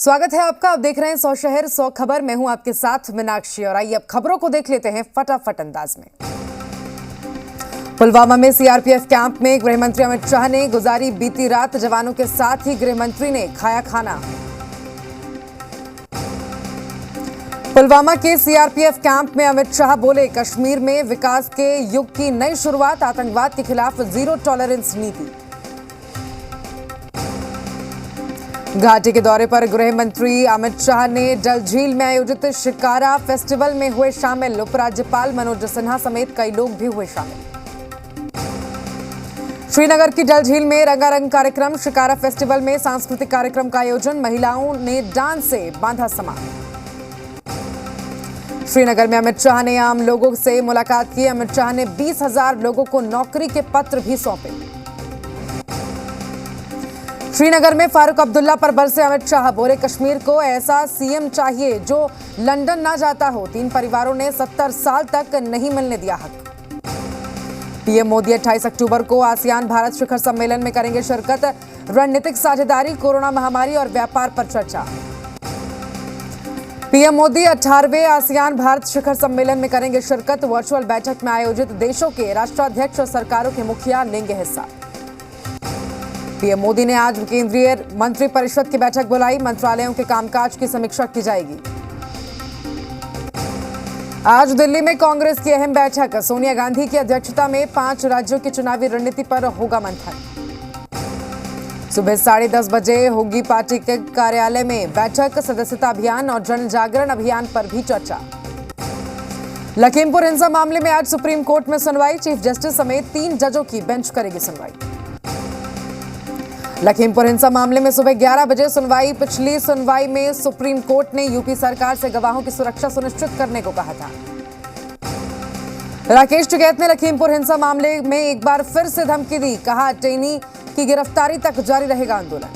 स्वागत है आपका। आप देख रहे हैं 100 शहर 100 खबर। मैं हूं आपके साथ मीनाक्षी और आइए अब खबरों को देख लेते हैं फटाफट अंदाज में। पुलवामा में सीआरपीएफ कैंप में गृह मंत्री अमित शाह ने गुजारी बीती रात। जवानों के साथ ही गृह मंत्री ने खाया खाना। पुलवामा के सीआरपीएफ कैंप में अमित शाह बोले, कश्मीर में विकास के युग की नई शुरुआत, आतंकवाद के खिलाफ जीरो टॉलरेंस नीति। घाटी के दौरे पर गृह मंत्री अमित शाह ने डल झील में आयोजित शिकारा फेस्टिवल में हुए शामिल। उपराज्यपाल मनोज सिन्हा समेत कई लोग भी हुए शामिल। श्रीनगर की डल झील में रंगारंग कार्यक्रम। शिकारा फेस्टिवल में सांस्कृतिक कार्यक्रम का आयोजन। महिलाओं ने डांस से बांधा समा। श्रीनगर में अमित शाह ने आम लोगों से मुलाकात की। अमित शाह ने 20,000 लोगों को नौकरी के पत्र भी सौंपे। श्रीनगर में फारूक अब्दुल्ला पर बरसे अमित शाह, बोले कश्मीर को ऐसा सीएम चाहिए जो लंदन ना जाता हो। 3 परिवारों ने 70 साल तक नहीं मिलने दिया हक। पीएम मोदी 28 अक्टूबर को आसियान भारत शिखर सम्मेलन में करेंगे शिरकत। रणनीतिक साझेदारी, कोरोना महामारी और व्यापार पर चर्चा। पीएम मोदी 18वें आसियान भारत शिखर सम्मेलन में करेंगे शिरकत। वर्चुअल बैठक में आयोजित देशों के राष्ट्राध्यक्ष और सरकारों के मुखिया लेंगे हिस्सा। पीएम मोदी ने आज केंद्रीय मंत्रिपरिषद की बैठक बुलाई। मंत्रालयों के कामकाज की समीक्षा की जाएगी। आज दिल्ली में कांग्रेस की अहम बैठक। सोनिया गांधी की अध्यक्षता में 5 राज्यों की चुनावी रणनीति पर होगा मंथन। सुबह 10:30 बजे होगी पार्टी के कार्यालय में बैठक। सदस्यता अभियान और जन जागरण अभियान पर भी चर्चा। लखीमपुर हिंसा मामले में आज सुप्रीम कोर्ट में सुनवाई। चीफ जस्टिस समेत 3 जजों की बेंच करेगी सुनवाई। लखीमपुर हिंसा मामले में सुबह 11 बजे सुनवाई। पिछली सुनवाई में सुप्रीम कोर्ट ने यूपी सरकार से गवाहों की सुरक्षा सुनिश्चित करने को कहा था। राकेश टिकैत ने लखीमपुर हिंसा मामले में एक बार फिर से धमकी दी। कहा, टेनी की गिरफ्तारी तक जारी रहेगा आंदोलन।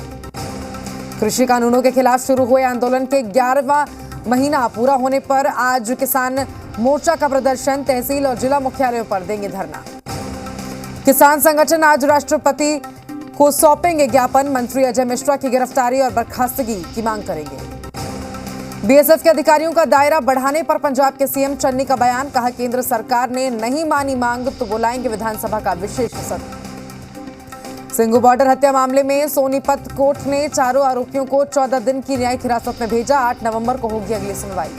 कृषि कानूनों के खिलाफ शुरू हुए आंदोलन के 11वां महीना पूरा होने पर आज किसान मोर्चा का प्रदर्शन। तहसील और जिला मुख्यालयों पर देंगे धरना। किसान संगठन आज राष्ट्रपति को सौंपेंगे ज्ञापन। मंत्री अजय मिश्रा की गिरफ्तारी और बर्खास्तगी की मांग करेंगे। बीएसएफ के अधिकारियों का दायरा बढ़ाने पर पंजाब के सीएम चन्नी का बयान। कहा, केंद्र सरकार ने नहीं मानी मांग तो बुलाएंगे विधानसभा का विशेष सत्र। सिंघू बॉर्डर हत्या मामले में सोनीपत कोर्ट ने चारों आरोपियों को 14 दिन की न्यायिक हिरासत में भेजा। 8 नवंबर को होगी अगली सुनवाई।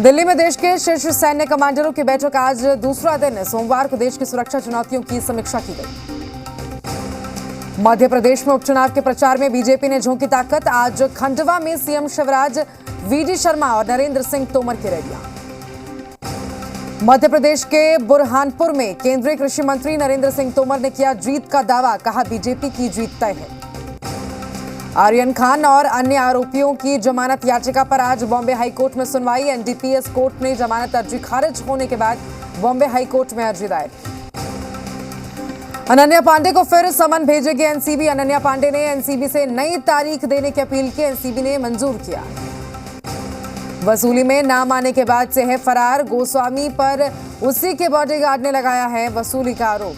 दिल्ली में देश के शीर्ष सैन्य कमांडरों की बैठक आज दूसरा दिन। सोमवार को देश की सुरक्षा चुनौतियों की समीक्षा की गई। मध्य प्रदेश में उपचुनाव के प्रचार में बीजेपी ने झोंकी ताकत। आज खंडवा में सीएम शिवराज, वीडी शर्मा और नरेंद्र सिंह तोमर की रैलियां। मध्य प्रदेश के बुरहानपुर में केंद्रीय कृषि मंत्री नरेंद्र सिंह तोमर ने किया जीत का दावा। कहा, बीजेपी की जीत तय है। आर्यन खान और अन्य आरोपियों की जमानत याचिका पर आज बॉम्बे हाईकोर्ट में सुनवाई। एनडीपीएस कोर्ट ने जमानत अर्जी खारिज होने के बाद बॉम्बे हाईकोर्ट में अर्जी दायर की। अनन्या पांडे को फिर समन भेजेगी एनसीबी। अनन्या पांडे ने एनसीबी से नई तारीख देने की अपील की। एनसीबी ने मंजूर किया। वसूली में नाम आने के बाद से है फरार। गोस्वामी पर उसी के बॉडीगार्ड ने लगाया है वसूली का आरोप।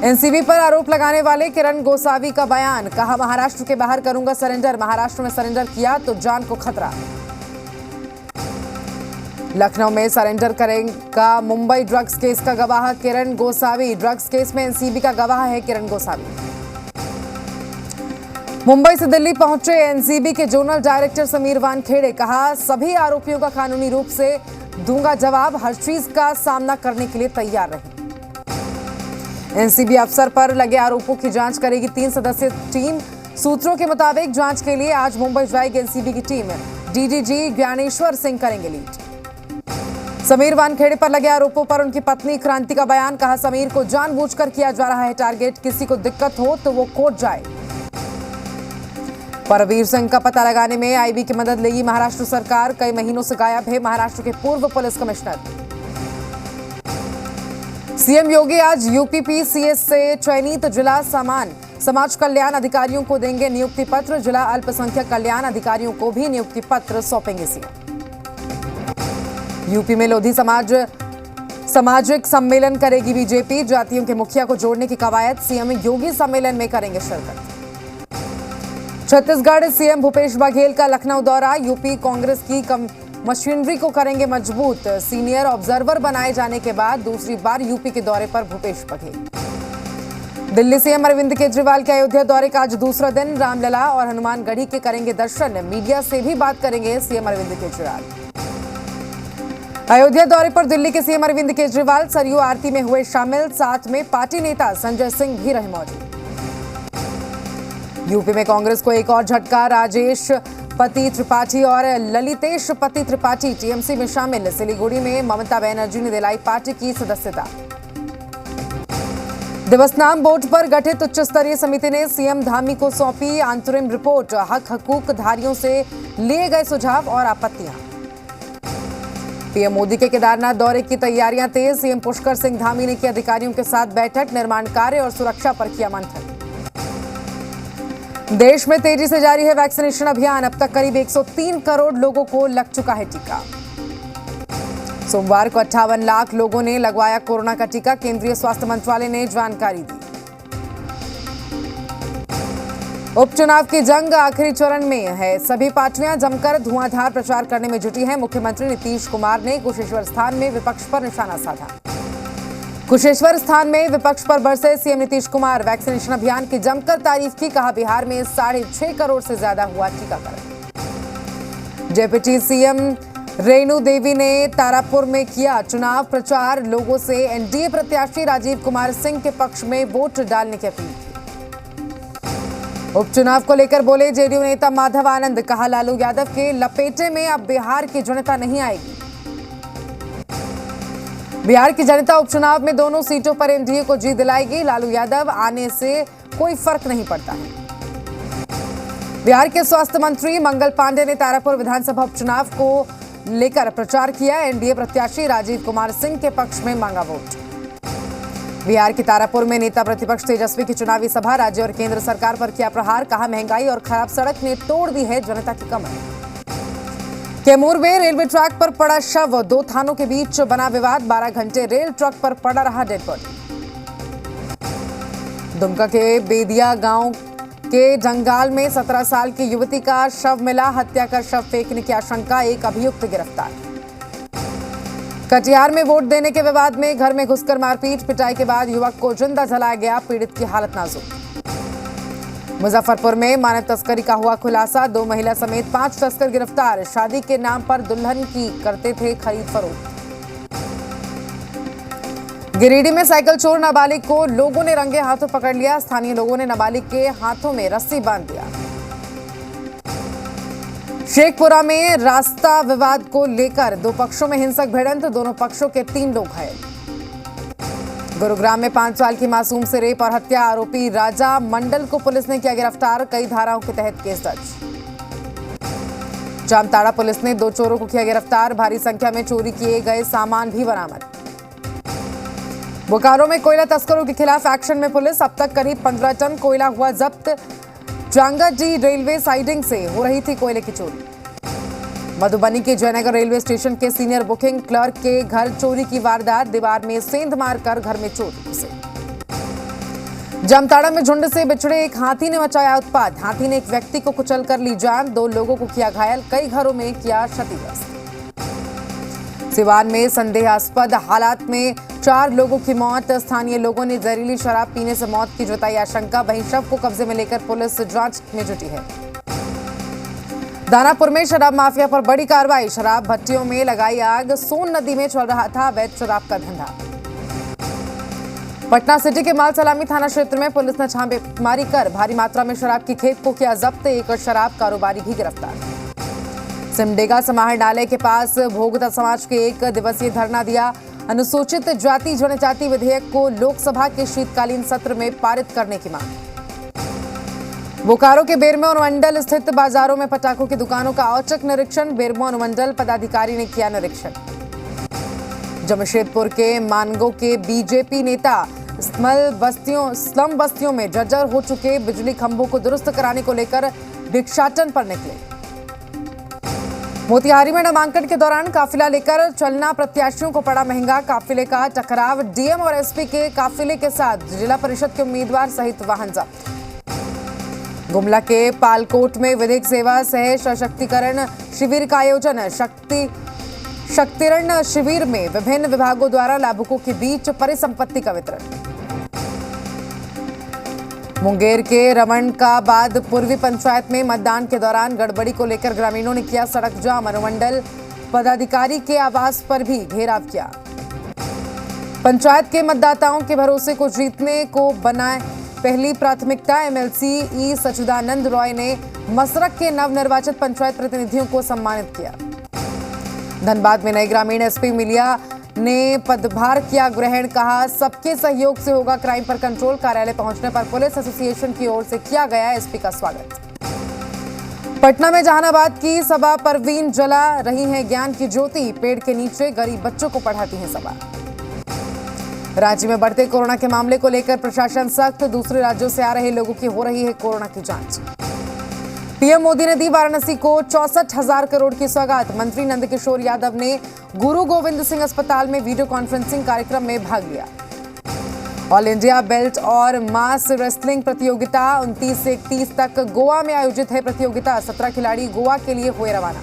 एनसीबी पर आरोप लगाने वाले किरण गोसावी का बयान। कहा, महाराष्ट्र के बाहर करूंगा सरेंडर। महाराष्ट्र में सरेंडर किया तो जान को खतरा। लखनऊ में सरेंडर करेगा मुंबई ड्रग्स केस का गवाह किरण गोसावी। ड्रग्स केस में एनसीबी का गवाह है किरण गोसावी। मुंबई से दिल्ली पहुंचे एनसीबी के जोनल डायरेक्टर समीर वानखेड़े। कहा, सभी आरोपियों का कानूनी रूप से दूंगा जवाब। हर चीज का सामना करने के लिए तैयार रहे। एनसीबी अफसर पर लगे आरोपों की जांच करेगी 3 सदस्यीय टीम। सूत्रों के मुताबिक जांच के लिए आज मुंबई जाएगी एनसीबी की टीम। डीडीजी ज्ञानेश्वर सिंह करेंगे लीड। समीर वानखेड़े पर लगे आरोपों पर उनकी पत्नी क्रांति का बयान। कहा, समीर को जानबूझकर किया जा रहा है टारगेट। किसी को दिक्कत हो तो वो कोर्ट जाए। परवीर सिंह का पता लगाने में आईबी की मदद लेगी महाराष्ट्र सरकार। कई महीनों से गायब है महाराष्ट्र के पूर्व पुलिस कमिश्नर। सीएम योगी आज यूपीपीसीएस से चयनित जिला समाज कल्याण अधिकारियों को देंगे नियुक्ति पत्र। जिला अल्पसंख्यक कल्याण अधिकारियों को भी नियुक्ति पत्र सौंपेंगे सीएम। यूपी में लोधी सामाजिक सम्मेलन करेगी बीजेपी। जातियों के मुखिया को जोड़ने की कवायद। सीएम योगी सम्मेलन में करेंगे शिरकत। छत्तीसगढ़ सीएम भूपेश बघेल का लखनऊ दौरा। यूपी कांग्रेस की मशीनरी को करेंगे मजबूत। सीनियर ऑब्जर्वर बनाए जाने के बाद दूसरी बार यूपी के दौरे पर भूपेश बघेल। दिल्ली सीएम अरविंद केजरीवाल के अयोध्या दौरे का आज दूसरा दिन। रामलला और हनुमानगढ़ी के करेंगे दर्शन। मीडिया से भी बात करेंगे सीएम अरविंद केजरीवाल। अयोध्या दौरे पर दिल्ली के सीएम अरविंद केजरीवाल सरयू आरती में हुए शामिल। साथ में पार्टी नेता संजय सिंह भी रहे मौजूद। यूपी में कांग्रेस को एक और झटका। राजेश पति त्रिपाठी और ललितेश पति त्रिपाठी टीएमसी में शामिल। सिलीगुड़ी में ममता बनर्जी ने दिलाई पार्टी की सदस्यता। देवस्थानम बोर्ड पर गठित उच्च स्तरीय समिति ने सीएम धामी को सौंपी अंतरिम रिपोर्ट। हक हकूक धारियों से लिए गए सुझाव और आपत्तियां। पीएम मोदी के केदारनाथ दौरे की तैयारियां तेज। सीएम पुष्कर सिंह धामी ने की अधिकारियों के साथ बैठक। निर्माण कार्य और सुरक्षा पर किया मंथन। देश में तेजी से जारी है वैक्सीनेशन अभियान। अब तक करीब 103 करोड़ लोगों को लग चुका है टीका। सोमवार को 58 लाख लोगों ने लगवाया कोरोना का टीका। केंद्रीय स्वास्थ्य मंत्रालय ने जानकारी दी। उपचुनाव की जंग आखिरी चरण में है। सभी पार्टियां जमकर धुआंधार प्रचार करने में जुटी हैं। मुख्यमंत्री नीतीश कुमार ने कुशेश्वर स्थान में विपक्ष पर निशाना साधा। कुशेश्वर स्थान में विपक्ष पर बरसे सीएम नीतीश कुमार। वैक्सीनेशन अभियान की जमकर तारीफ की। कहा बिहार में 6.5 करोड़ से ज्यादा हुआ टीकाकरण। जेपीटी सीएम रेणु देवी ने तारापुर में किया चुनाव प्रचार। लोगों से एनडीए प्रत्याशी राजीव कुमार सिंह के पक्ष में वोट डालने की अपील की। उपचुनाव को लेकर बोले जेडीयू नेता माधव आनंद। कहा लालू यादव के लपेटे में अब बिहार की जनता नहीं आएगी। बिहार की जनता उपचुनाव में दोनों सीटों पर एनडीए को जीत दिलाएगी। लालू यादव आने से कोई फर्क नहीं पड़ता है। बिहार के स्वास्थ्य मंत्री मंगल पांडे ने तारापुर विधानसभा उपचुनाव को लेकर प्रचार किया। एनडीए प्रत्याशी राजीव कुमार सिंह के पक्ष में मांगा वोट। बिहार के तारापुर में नेता प्रतिपक्ष तेजस्वी की चुनावी सभा। राज्य और केंद्र सरकार पर किया प्रहार। कहा महंगाई और खराब सड़क ने तोड़ दी है जनता की कमर। कैमूर में रेलवे ट्रैक पर पड़ा शव। 2 थानों के बीच बना विवाद। 12 घंटे रेल ट्रक पर पड़ा रहा डेड बॉडी। दुमका के बेदिया गांव के जंगाल में 17 साल की युवती का शव मिला। हत्या कर शव फेंकने की आशंका। एक अभियुक्त गिरफ्तार। कटिहार में वोट देने के विवाद में घर में घुसकर मारपीट पिटाई के बाद युवक को जिंदा जलाया गया। पीड़ित की हालत नाजुक। मुजफ्फरपुर में मानव तस्करी का हुआ खुलासा। 2 महिला समेत 5 तस्कर गिरफ्तार। शादी के नाम पर दुल्हन की करते थे खरीद फरोख्त। गिरिडीह में साइकिल चोर नाबालिग को लोगों ने रंगे हाथों पकड़ लिया। स्थानीय लोगों ने नाबालिग के हाथों में रस्सी बांध दिया। शेखपुरा में रास्ता विवाद को लेकर 2 पक्षों में हिंसक भिड़ंत। दोनों पक्षों के 3 लोग घायल। गुरुग्राम में 5 साल की मासूम से रेप और हत्या। आरोपी राजा मंडल को पुलिस ने किया गिरफ्तार। कई धाराओं के तहत केस दर्ज। जामताड़ा पुलिस ने 2 चोरों को किया गिरफ्तार। भारी संख्या में चोरी किए गए सामान भी बरामद। बोकारो में कोयला तस्करों के खिलाफ एक्शन में पुलिस। अब तक करीब 15 टन कोयला हुआ जब्त। जांगाजी रेलवे साइडिंग से हो रही थी कोयले की चोरी। मधुबनी के जयनगर रेलवे स्टेशन के सीनियर बुकिंग क्लर्क के घर चोरी की वारदात। दीवार में सेंध मारकर घर में चोर घुसे। जामताड़ा में झुंड से बिछड़े एक हाथी ने मचाया उत्पात। हाथी ने एक व्यक्ति को कुचलकर ली जान। 2 लोगों को किया घायल। कई घरों में किया क्षतिग्रस्त। सिवान में संदेहास्पद हालात में 4 लोगों की मौत। स्थानीय लोगों ने जहरीली शराब पीने से मौत की जताई आशंका। वहीं शव को कब्जे में लेकर पुलिस जांच में जुटी है। दानापुर में शराब माफिया पर बड़ी कार्रवाई। शराब भट्टियों में लगाई आग। सोन नदी में चल रहा था अवैध शराब का धंधा। पटना सिटी के माल सलामी थाना क्षेत्र में पुलिस ने छापेमारी कर भारी मात्रा में शराब की खेप को किया जब्त। एक शराब कारोबारी भी गिरफ्तार। सिमडेगा समाहरणालय के पास भोगता समाज के 1 दिवसीय धरना दिया। अनुसूचित जाति जनजाति विधेयक को लोकसभा के शीतकालीन सत्र में पारित करने की मांग। बोकारो के बेरमो अनुमंडल स्थित बाजारों में पटाखों की दुकानों का औचक निरीक्षण। बेरमो अनुमंडल पदाधिकारी ने किया निरीक्षण। जमशेदपुर के मानगो के बीजेपी नेता स्लम बस्तियों में जर्जर हो चुके बिजली खंभों को दुरुस्त कराने को लेकर भिक्षाटन पर निकले। मोतिहारी में नामांकन के दौरान काफिला लेकर चलना प्रत्याशियों को पड़ा महंगा। काफिले का टकराव। डीएम और एसपी के काफिले के साथ जिला परिषद के उम्मीदवार सहित वाहन जब्त। गुमला के पालकोट में विधिक सेवा सह सशक्तिकरण शिविर का आयोजन। शक्तिरण शिविर में विभिन्न विभागों द्वारा लाभुकों के बीच परिसंपत्ति का वितरण। मुंगेर के रमन का बाद पूर्वी पंचायत में मतदान के दौरान गड़बड़ी को लेकर ग्रामीणों ने किया सड़क जाम। अनुमंडल पदाधिकारी के आवास पर भी घेराव किया। पंचायत के मतदाताओं के भरोसे को जीतने को बनाए पहली प्राथमिकता। एमएलसी ई सच्चिदानंद रॉय ने मसरक के नवनिर्वाचित पंचायत प्रतिनिधियों को सम्मानित किया। धनबाद में नए ग्रामीण एसपी मिलिया ने पदभार किया ग्रहण। कहा, सबके सहयोग से होगा क्राइम पर कंट्रोल। कार्यालय पहुंचने पर पुलिस एसोसिएशन की ओर से किया गया एसपी का स्वागत। पटना में जहानाबाद की सभा परवीन जला रही हैं ज्ञान की ज्योति। पेड़ के नीचे गरीब बच्चों को पढ़ाती हैं सभा। राज्य में बढ़ते कोरोना के मामले को लेकर प्रशासन सख्त। दूसरे राज्यों से आ रहे लोगों की हो रही है कोरोना की जांच। पीएम मोदी ने दी वाराणसी को 64,000 करोड़ की सौगात। मंत्री नंदकिशोर यादव ने गुरु गोविंद सिंह अस्पताल में वीडियो कॉन्फ्रेंसिंग कार्यक्रम में भाग लिया। ऑल इंडिया बेल्ट और मास रेसलिंग प्रतियोगिता 29 से 31 तक गोवा में आयोजित है प्रतियोगिता। 17 खिलाड़ी गोवा के लिए हुए रवाना।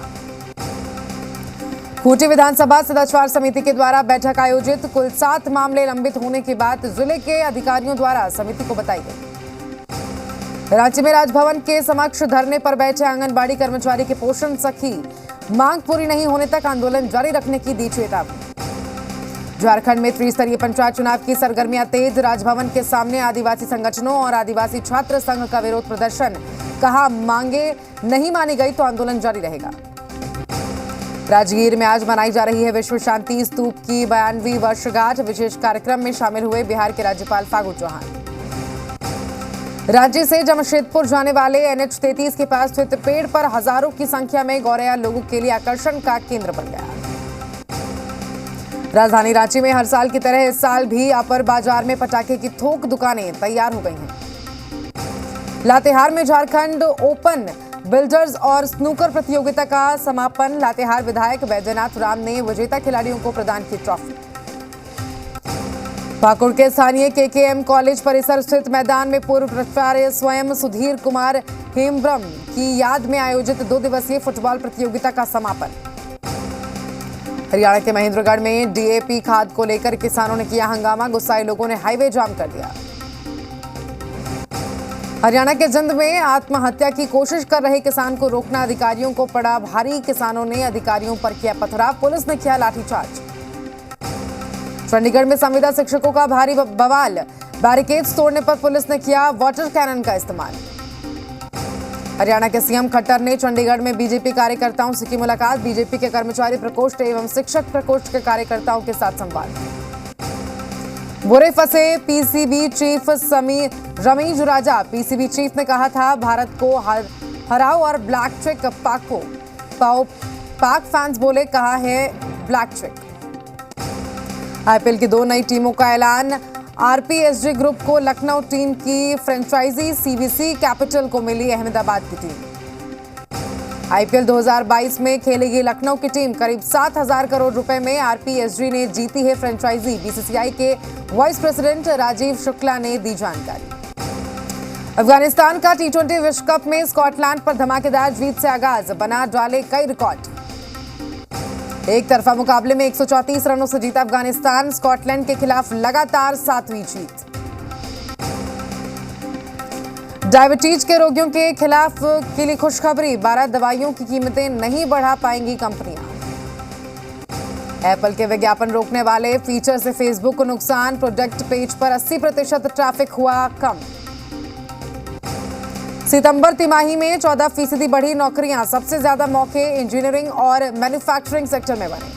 खूंटी विधानसभा सदाचार समिति के द्वारा बैठक आयोजित। कुल 7 मामले लंबित होने की बात जिले के अधिकारियों द्वारा समिति को बताई गई। रांची में राजभवन के समक्ष धरने पर बैठे आंगनबाड़ी कर्मचारी के पोषण सखी मांग पूरी नहीं होने तक आंदोलन जारी रखने की दी चेतावनी। झारखंड में त्रिस्तरीय पंचायत चुनाव की सरगर्मियां तेज। राजभवन के सामने आदिवासी संगठनों और आदिवासी छात्र संघ का विरोध प्रदर्शन। कहा, मांगे नहीं मानी गई तो आंदोलन जारी रहेगा। राजगीर में आज मनाई जा रही है विश्व शांति स्तूप की 92वीं वर्षगांठ। विशेष कार्यक्रम में शामिल हुए बिहार के राज्यपाल फागू चौहान। राज्य से जमशेदपुर जाने वाले NH 33 के पास स्थित पेड़ पर हजारों की संख्या में गौरैया लोगों के लिए आकर्षण का केंद्र बन गया। राजधानी रांची में हर साल की तरह इस साल भी अपर बाजार में पटाखे की थोक दुकानें तैयार हो गई हैं। लातेहार में झारखंड ओपन बिल्डर्स और स्नूकर प्रतियोगिता का समापन। लातेहार विधायक वैद्यनाथ राम ने विजेता खिलाड़ियों को प्रदान की ट्रॉफी। पाकुड़ के स्थानीय KKM कॉलेज परिसर स्थित मैदान में पूर्व प्राचार्य स्वयं सुधीर कुमार हेम्ब्रम की याद में आयोजित 2 दिवसीय फुटबॉल प्रतियोगिता का समापन। हरियाणा के महेंद्रगढ़ में DAP खाद को लेकर किसानों ने किया हंगामा। गुस्साए लोगों ने हाईवे जाम कर दिया। हरियाणा के जिंद में आत्महत्या की कोशिश कर रहे किसान को रोकना अधिकारियों को पड़ा भारी। किसानों ने अधिकारियों पर किया पथराव। पुलिस ने किया लाठीचार्ज। चंडीगढ़ में संविदा शिक्षकों का भारी बवाल। बैरिकेड्स तोड़ने पर पुलिस ने किया वाटर कैनन का इस्तेमाल। हरियाणा के सीएम खट्टर ने चंडीगढ़ में बीजेपी कार्यकर्ताओं से की मुलाकात। बीजेपी के कर्मचारी प्रकोष्ठ एवं शिक्षक प्रकोष्ठ के कार्यकर्ताओं के साथ संवाद। बुरे फंसे पीसीबी चीफ रमीज राजा। पीसीबी चीफ ने कहा था, भारत को हराओ और ब्लैक चेक पाक फैंस बोले, कहा है ब्लैक चेक। आईपीएल की 2 नई टीमों का ऐलान। आरपीएसजी ग्रुप को लखनऊ टीम की फ्रेंचाइजी। सीबीसी कैपिटल को मिली अहमदाबाद की टीम। आईपीएल 2022 में खेलेगी लखनऊ की टीम। करीब 7,000 करोड़ रुपए में आरपीएसजी ने जीती है फ्रेंचाइजी। बीसीसीआई के वाइस प्रेसिडेंट राजीव शुक्ला ने दी जानकारी। अफगानिस्तान का T20 विश्व कप में स्कॉटलैंड पर धमाकेदार जीत से आगाज। बना डाले कई रिकॉर्ड। एक तरफा मुकाबले में 134 रनों से जीता अफगानिस्तान। स्कॉटलैंड के खिलाफ लगातार 7वीं जीत। डायबिटीज के रोगियों के खिलाफ के लिए खुशखबरी। 12 दवाइयों की कीमतें नहीं बढ़ा पाएंगी कंपनियां। एप्पल के विज्ञापन रोकने वाले फीचर से फेसबुक को नुकसान। प्रोडक्ट पेज पर 80% ट्रैफिक हुआ कम। सितंबर तिमाही में 14% बढ़ी नौकरियां। सबसे ज्यादा मौके इंजीनियरिंग और मैन्युफैक्चरिंग सेक्टर में बने।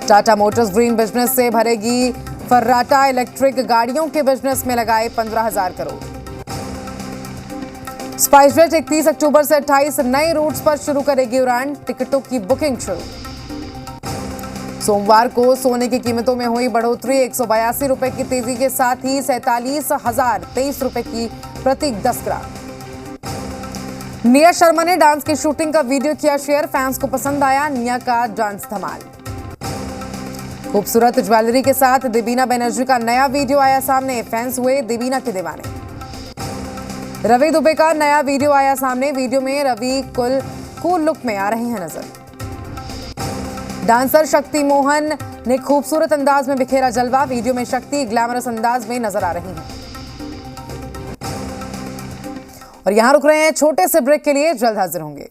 टाटा मोटर्स ग्रीन बिजनेस से भरेगी फर्राटा। इलेक्ट्रिक गाड़ियों के बिजनेस में लगाए 15,000 करोड़। स्पाइसजेट 31 अक्टूबर से 28 नए रूट्स पर शुरू करेगी उड़ान। टिकटों की बुकिंग शुरू। सोमवार को सोने की कीमतों में हुई बढ़ोतरी। 182 रुपए की तेजी के साथ ही 47,023 रुपए की प्रति 10 ग्राम। निया शर्मा ने डांस की शूटिंग का वीडियो किया शेयर। फैंस को पसंद आया निया का डांस धमाल। खूबसूरत ज्वेलरी के साथ देबीना बनर्जी का नया वीडियो आया सामने। फैंस हुए देबीना के दीवाने। रवि दुबे का नया वीडियो आया सामने। वीडियो में रवि कूल लुक में आ रहे हैं नजर। डांसर शक्ति मोहन ने खूबसूरत अंदाज में बिखेरा जलवा। वीडियो में शक्ति ग्लैमरस अंदाज में नजर आ रही हैं। और यहां रुक रहे हैं छोटे से ब्रेक के लिए, जल्द हाजिर होंगे।